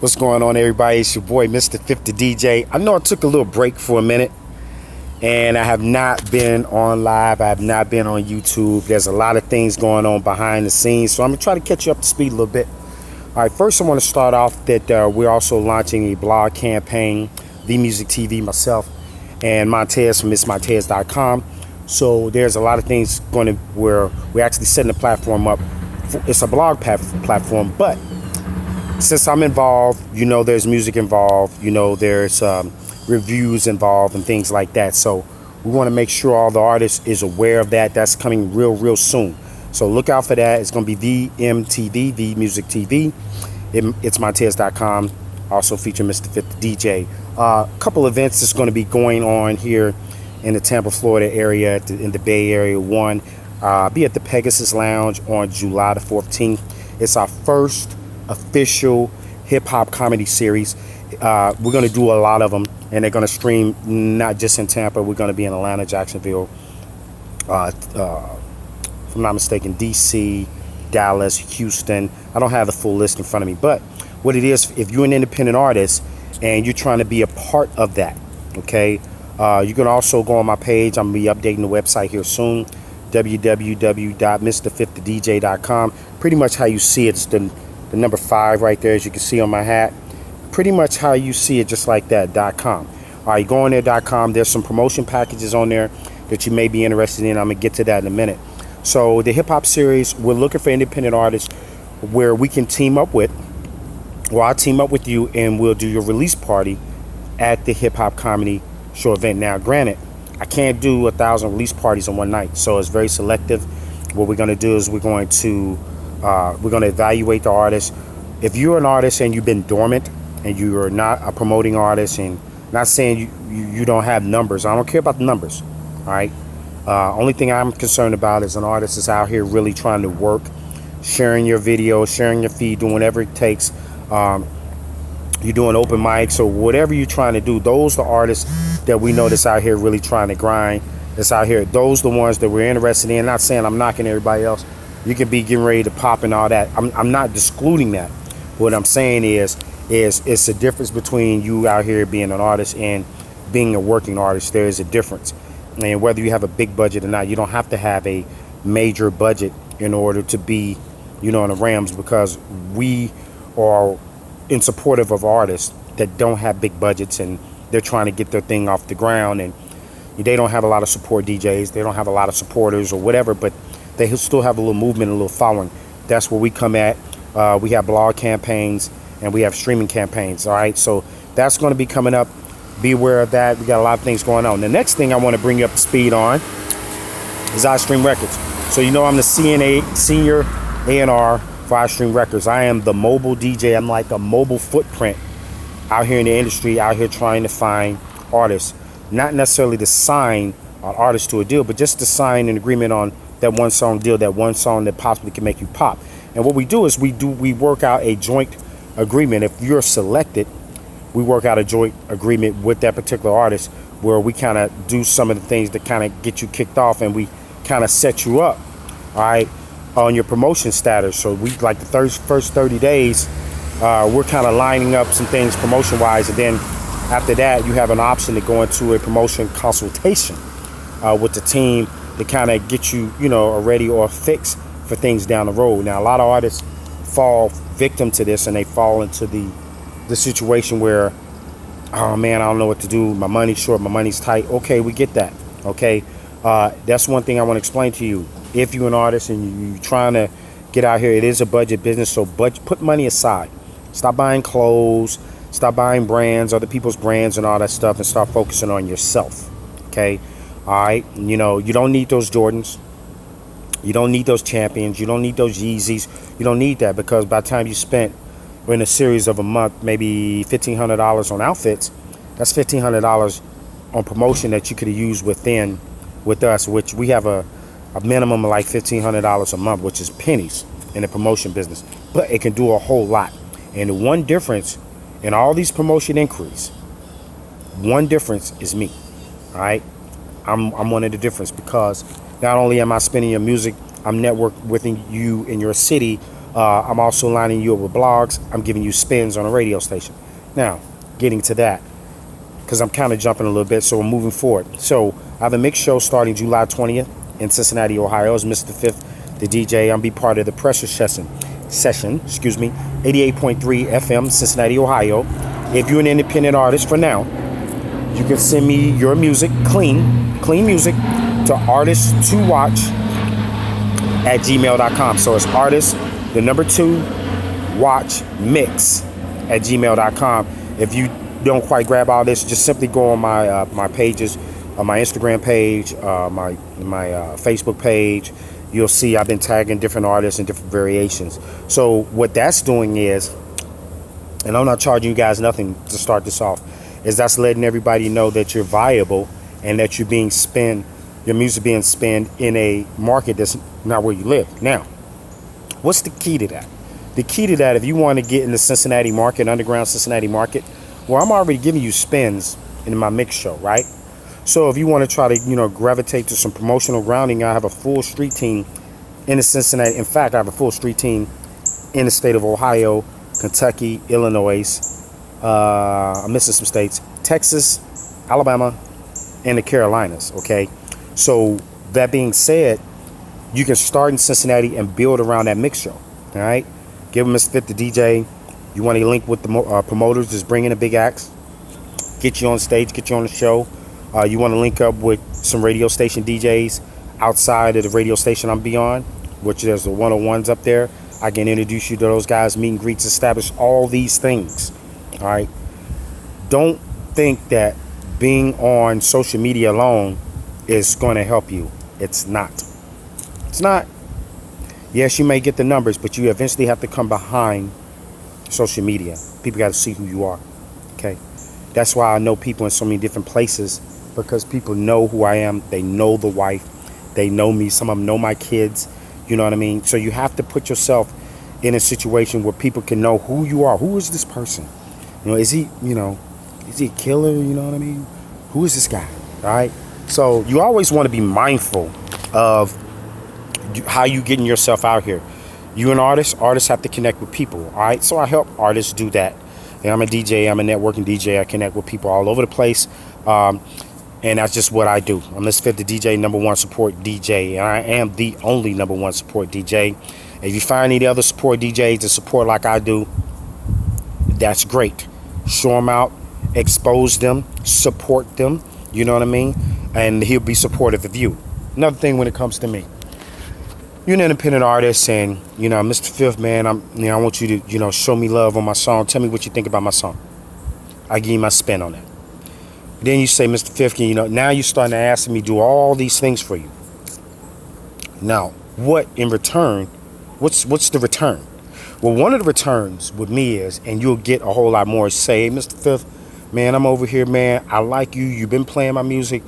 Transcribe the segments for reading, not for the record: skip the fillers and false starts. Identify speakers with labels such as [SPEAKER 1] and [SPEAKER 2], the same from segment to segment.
[SPEAKER 1] What's going on, everybody? It's your boy, Mr.5th, the DJ. I know I took a little break for a minute, and I have not been on live. I have not been on YouTube. There's a lot of things going on behind the scenes, so I'm going to try to catch you up to speed a little bit. All right, first I want to start off that we're also launching a blog campaign, The Music TV, myself, and Montez from Mr.5th.com. So there's a lot of things going to where we're actually setting the platform up. It's a blog platform, but since I'm involved, there's music involved, there's reviews involved and things like that. So we want to make sure all the artists is aware of that. That's coming real soon. So look out for that. It's going to be VMTV, V Music TV. It's Montez.com. Also feature Mr.5th DJ. A couple events that's going to be going on here in the Tampa, Florida area, in the Bay Area. One, be at the Pegasus Lounge on July the 14th. It's our first official hip-hop comedy series. We're going to do a lot of them, and they're going to stream not just in Tampa. We're going to be in Atlanta, Jacksonville, if I'm not mistaken, DC, Dallas, Houston. I don't have the full list in front of me, but what it is, if you're an independent artist and you're trying to be a part of that, okay, you can also go on my page. I'm going to be updating the website here soon, www.Mr.5thedj.com. Pretty much how you see it, it's the number 5 right there, as you can see on my hat. Pretty much how you see it, just like that, .com. All right, go on there, .com. There's some promotion packages on there that you may be interested in. I'm going to get to that in a minute. So the hip-hop series, we're looking for independent artists where we can team up with, or I'll team up with you, and we'll do your release party at the hip-hop comedy show event. Now, granted, I can't do 1,000 release parties in one night, so it's very selective. What we're going to do is we're going to evaluate the artist. If you're an artist and you've been dormant and you are not a promoting artist, and not saying you don't have numbers, I don't care about the numbers. All right. Only thing I'm concerned about is an artist is out here really trying to work, sharing your video, sharing your feed, doing whatever it takes. You're doing open mics or whatever you're trying to do. Those are the artists that we know that's out here really trying to grind. That's out here. Those are the ones that we're interested in. Not saying I'm knocking everybody else. You can be getting ready to pop and all that. I'm not excluding that. What I'm saying is it's a difference between you out here being an artist and being a working artist. There is a difference. And whether you have a big budget or not, you don't have to have a major budget in order to be, in the Rams, because we are in supportive of artists that don't have big budgets and they're trying to get their thing off the ground, and they don't have a lot of support DJs. They don't have a lot of supporters or whatever, but they still have a little movement, a little following. That's where we come at. We have blog campaigns and we have streaming campaigns. All right, so that's going to be coming up. Be aware of that. We got a lot of things going on. The next thing I want to bring you up to speed on is iStream Records. So I'm the senior A&R for iStream Records. I am the mobile DJ. I'm like a mobile footprint out here in the industry, out here trying to find artists. Not necessarily to sign an artist to a deal, but just to sign an agreement on that one song deal, that one song that possibly can make you pop. And what we do is we work out a joint agreement. If you're selected, we work out a joint agreement with that particular artist where we kind of do some of the things that kind of get you kicked off, and we kind of set you up, all right, on your promotion status. So we, like the first 30 days, we're kind of lining up some things promotion wise, and then after that you have an option to go into a promotion consultation with the team to kind of get you, ready or fixed for things down the road. Now, a lot of artists fall victim to this, and they fall into the situation where, oh man, I don't know what to do. My money's short. My money's tight. Okay, we get that. Okay, that's one thing I want to explain to you. If you're an artist and you're trying to get out here, it is a budget business. So put money aside. Stop buying clothes. Stop buying brands, other people's brands and all that stuff, and start focusing on yourself. Okay. All right, you don't need those Jordans. You don't need those Champions. You don't need those Yeezys. You don't need that, because by the time you spent in a series of a month, maybe $1,500 on outfits, that's $1,500 on promotion that you could have used with us, which we have a minimum of like $1,500 a month, which is pennies in the promotion business, but it can do a whole lot. And the one difference in all these promotion inquiries, one difference is me. All right. I'm one of the difference, because not only am I spinning your music, I'm networked with you in your city I'm also lining you up with blogs. I'm giving you spins on a radio station. Now, getting to that, because I'm kind of jumping a little bit, so we're moving forward. So I have a mixed show starting July 20th in Cincinnati, Ohio. It's Mr.5th, the DJ. I'm be part of the pressure session, 88.3 FM, Cincinnati, Ohio. If you're an independent artist for now, you can send me your music, clean music, to artist2watch@gmail.com. So it's artist, the number 2, watch mix @gmail.com. If you don't quite grab all this, just simply go on my my pages, my Instagram page, my Facebook page. You'll see I've been tagging different artists and different variations. So what that's doing is, and I'm not charging you guys nothing to start this off, is that's letting everybody know that you're viable and that you're being spent, your music being spent in a market that's not where you live. Now, what's the key to that? The key to that, if you want to get in the Cincinnati market, underground Cincinnati market, well, I'm already giving you spins in my mix show, right? So if you want to try to, gravitate to some promotional grounding, I have a full street team in the Cincinnati. In fact, I have a full street team in the state of Ohio, Kentucky, Illinois, I'm missing some states, Texas, Alabama, and the Carolinas, okay? So that being said, you can start in Cincinnati and build around that mix show, all right? Give them Mr.5th, the DJ. You want to link with the promoters, just bring in a big axe, get you on stage, get you on the show. You want to link up with some radio station DJs outside of the radio station I'm beyond, which there's the 101s up there. I can introduce you to those guys, meet and greets, establish all these things, all right? Don't think that being on social media alone is going to help you. It's not. It's not. Yes, you may get the numbers, but you eventually have to come behind social media. People got to see who you are, okay? That's why I know people in so many different places, because people know who I am. They know the wife. They know me. Some of them know my kids. You know what I mean? So you have to put yourself in a situation where people can know who you are. Who is this person? Is he a killer? You know what I mean? Who is this guy? All right? So you always want to be mindful of how you getting yourself out here. You're an artist. Artists have to connect with people. All right? So I help artists do that. And I'm a DJ. I'm a networking DJ. I connect with people all over the place. And that's just what I do. I'm Mr.5th, the DJ, #1 support DJ. And I am the only #1 support DJ. If you find any other support DJs to support like I do, that's great. Show them out, expose them, support them. You know what I mean? And he'll be supportive of you. Another thing when it comes to me, you're an independent artist, and Mr.5th, man, I want you to show me love on my song. Tell me what you think about my song. I give you my spin on that. Then you say, Mr.5th, now you're starting to ask me to do all these things for you. Now, what in return? What's the return? Well, one of the returns with me is, and you'll get a whole lot more, say, hey, Mr.5th, man, I'm over here, man. I like you. You've been playing my music.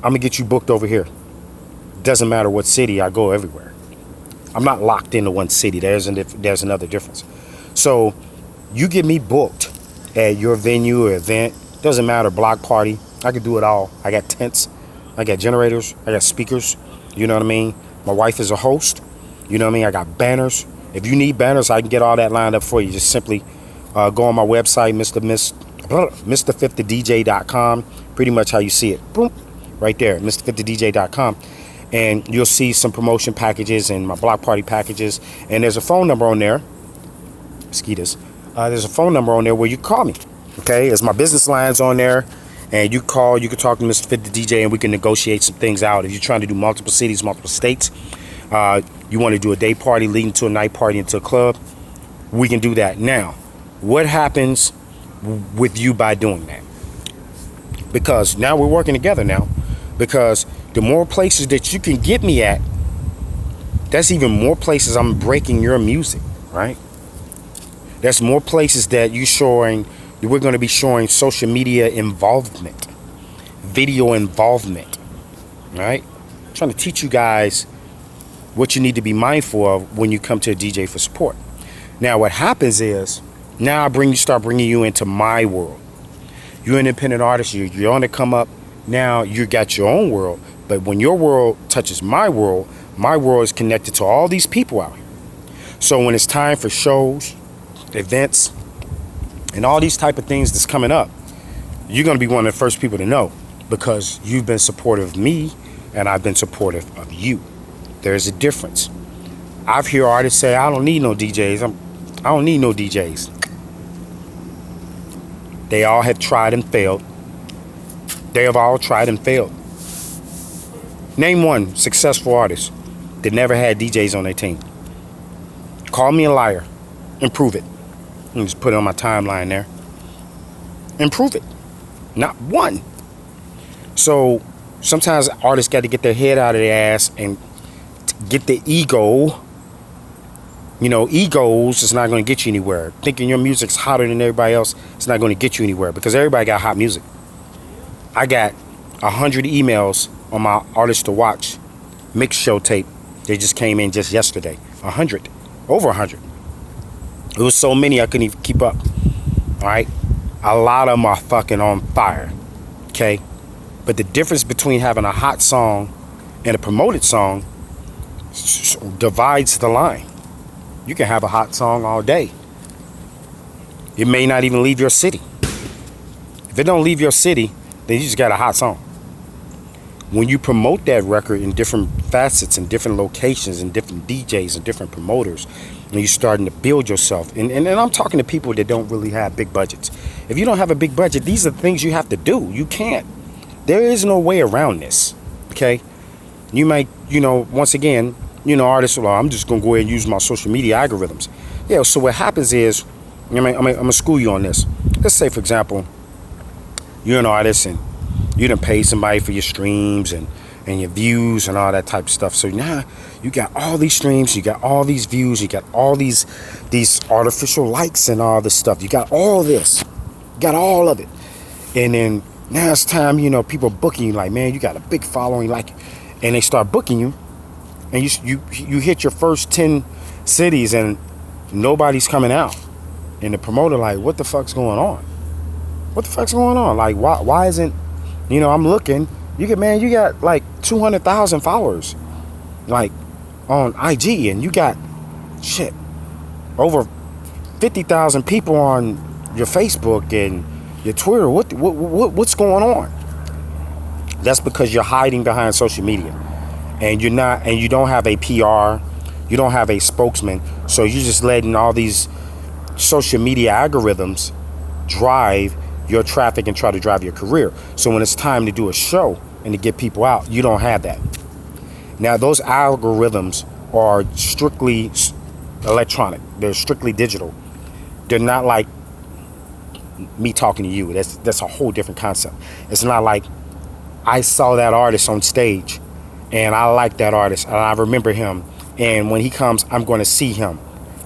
[SPEAKER 1] I'm gonna get you booked over here. Doesn't matter what city, I go everywhere. I'm not locked into one city. There's another difference. So you get me booked at your venue or event. Doesn't matter, block party. I can do it all. I got tents. I got generators. I got speakers. You know what I mean? My wife is a host. You know what I mean? I got banners. If you need banners, I can get all that lined up for you. Just simply go on my website, Mr.5thedj.com. Pretty much how you see it. Boom. Right there, Mr.5thedj.com. And you'll see some promotion packages and my block party packages. And there's a phone number on there. Mosquitoes. There's a phone number on there where you call me. Okay, there's my business lines on there, and you call, you can talk to Mr.5th, the DJ, and we can negotiate some things out. If you're trying to do multiple cities, multiple states, you want to do a day party leading to a night party into a club, we can do that. Now, what happens with you by doing that? Because now we're working together now, because the more places that you can get me at, that's even more places I'm breaking your music, right? That's more places that we're going to be showing social media involvement, video involvement, right? I'm trying to teach you guys what you need to be mindful of when you come to a DJ for support. Now, what happens is, now I start bringing you into my world. You're an independent artist. You're on the come up. Now you got your own world. But when your world touches my world is connected to all these people out here. So when it's time for shows, events, and all these type of things that's coming up, you're going to be one of the first people to know, because you've been supportive of me and I've been supportive of you. There's a difference. I've heard artists say, I don't need no DJs. I don't need no DJs. They all have tried and failed. They have all tried and failed. Name one successful artist that never had DJs on their team. Call me a liar and prove it. Let me just put it on my timeline there. And prove it. Not one. So sometimes artists got to get their head out of their ass and get the ego. You know, egos is not going to get you anywhere. Thinking your music's hotter than everybody else, it's not going to get you anywhere, because everybody got hot music. I got 100 emails on my artist to watch mix show tape. They just came in just yesterday. 100. Over 100. It was so many I couldn't even keep up. All right. A lot of them are fucking on fire. Okay. But the difference between having a hot song and a promoted song divides the line. You can have a hot song all day. It may not even leave your city. If it don't leave your city, then you just got a hot song. When you promote that record in different facets and different locations and different DJs and different promoters, and you're starting to build yourself, and I'm talking to people that don't really have big budgets. If you don't have a big budget, these are the things you have to do. You can't. There is no way around this. Okay? You might, once again, artists, well, I'm just going to go ahead and use my social media algorithms. Yeah, so what happens is, I'm going to school you on this. Let's say, for example, you're an artist and you done pay somebody for your streams and your views and all that type of stuff. So now you got all these streams, you got all these views, you got all these artificial likes and all this stuff. You got all this. You got all of it. And then now it's time, people booking you like, man, you got a big following, like, and they start booking you. And you hit your first 10 cities and nobody's coming out. And the promoter like, what the fuck's going on? What the fuck's going on? Like, why isn't, I'm looking. You got like 200,000 followers, like on IG, and you got shit over 50,000 people on your Facebook and your Twitter. What's going on? That's because you're hiding behind social media. And you don't have a PR, you don't have a spokesman, so you're just letting all these social media algorithms drive your traffic and try to drive your career. So when it's time to do a show and to get people out, you don't have that. Now those algorithms are strictly electronic. They're strictly digital. They're not like me talking to you. That's a whole different concept. It's not like I saw that artist on stage and I like that artist and I remember him, and when he comes I'm going to see him.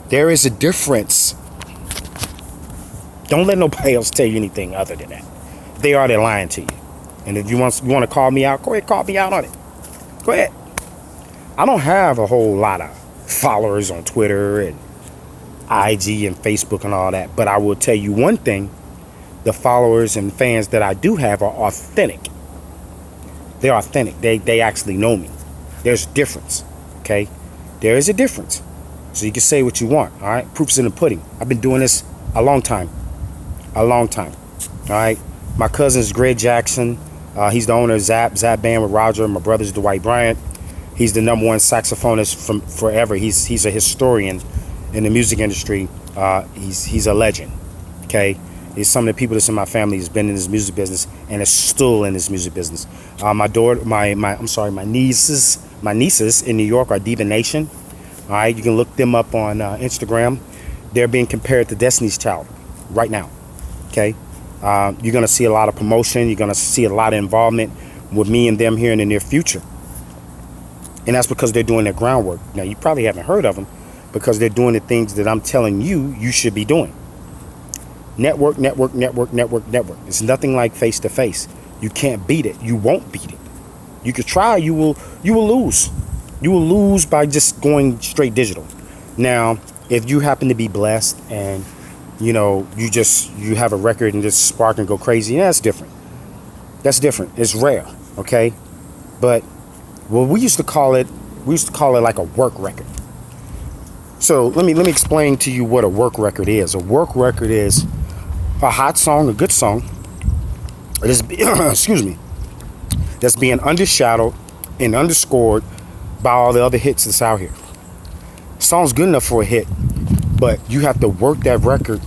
[SPEAKER 1] There is a difference. Don't let nobody else tell you anything other than that. If they are, they're lying to you. And if you want to call me out, go ahead, call me out on it. Go ahead. I don't have a whole lot of followers on Twitter and IG and Facebook and all that, but I will tell you one thing: the followers and fans that I do have are authentic. They're authentic. They actually know me. There's a difference. Okay? There is a difference. So you can say what you want. All right? Proof's in the pudding. I've been doing this a long time. A long time. All right? My cousin's Greg Jackson. He's the owner of Zap Band with Roger. My brother's Dwight Bryant. He's the #1 saxophonist from forever. He's a historian in the music industry. He's a legend. Okay? He's some of the people that's in my family has been in this music business and is still in this music business. My nieces in New York are Diva Nation. All right, you can look them up on Instagram. They're being compared to Destiny's Child right now. Okay, you're gonna see a lot of promotion. You're gonna see a lot of involvement with me and them here in the near future, and that's because they're doing their groundwork. Now you probably haven't heard of them because they're doing the things that I'm telling you should be doing. Network. It's nothing like face to face. You can't beat it. You won't beat it. You could try. You will lose. You will lose by just going straight digital. Now, if you happen to be blessed and you have a record and just spark and go crazy, that's different. That's different. It's rare. Okay, but we used to call it like a work record. So let me explain to you what a work record is. A work record is a hot song, a good song. It is, excuse me, that's being undershadowed and underscored by all the other hits that's out here. Song's good enough for a hit, but you have to work that record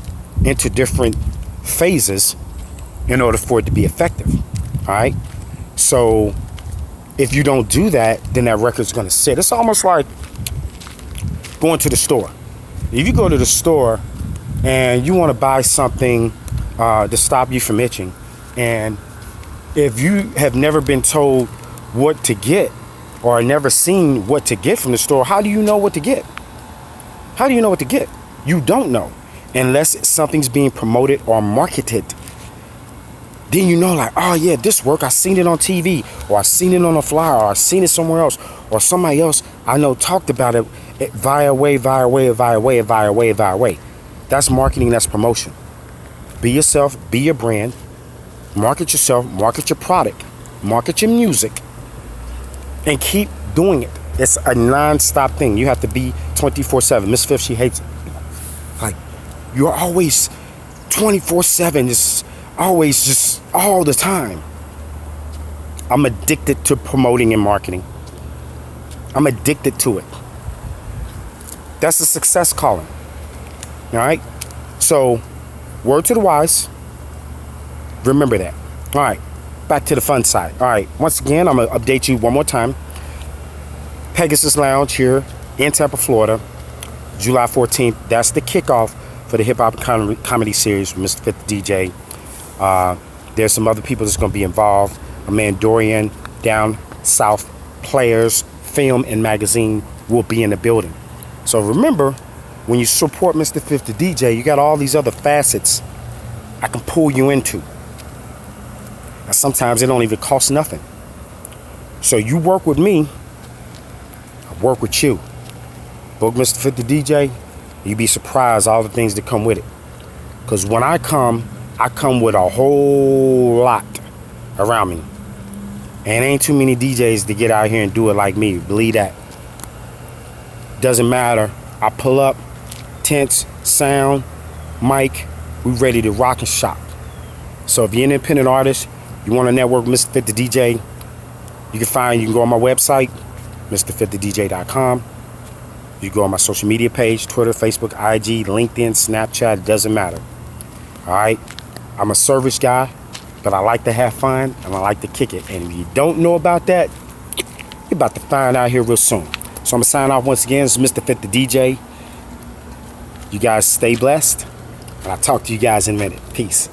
[SPEAKER 1] into different phases in order for it to be effective. All right. So if you don't do that, then that record's going to sit. It's almost like going to the store. If you go to the store and you want to buy something to stop you from itching, and if you have never been told what to get or never seen what to get from the store, how do you know what to get? How do you know what to get? You don't know unless something's being promoted or marketed. Then you know, like, oh yeah, this work, I seen it on TV, or I seen it on a flyer, or I seen it somewhere else, or somebody else I know talked about it via way. That's marketing, that's promotion. Be yourself, be your brand, market yourself, market your product, market your music, and keep doing it. It's a non-stop thing. You have to be 24/7. Mr.5th, she hates it. Like, you're always 24/7, just always, just all the time. I'm addicted to promoting and marketing. I'm addicted to it. That's a success calling. All right? So, word to the wise. Remember that. All right. Back to the fun side. All right. Once again, I'm going to update you one more time. Pegasus Lounge here in Tampa, Florida, July 14th. That's the kickoff for the hip hop comedy series with Mr.5th DJ. There's some other people that's going to be involved. My man Dorian, Down South Players, Film and Magazine will be in the building. So remember, when you support Mr.5th the DJ, you got all these other facets I can pull you into. And sometimes it don't even cost nothing. So you work with me, I work with you. Book Mr.5th the DJ, you'd be surprised all the things that come with it. Because when I come with a whole lot around me. And ain't too many DJs to get out here and do it like me. Believe that. Doesn't matter. I pull up, tents, sound, mic, we ready to rock and shop. So if you're an independent artist, you want to network with Mr.5th the DJ, you can go on my website, Mr.5thedj.com. You go on my social media page, Twitter, Facebook, IG, LinkedIn, Snapchat, it doesn't matter. All right? I'm a service guy, but I like to have fun and I like to kick it. And if you don't know about that, you're about to find out here real soon. So I'm going to sign off once again. This is Mr.5th the DJ. You guys stay blessed, and I'll talk to you guys in a minute. Peace.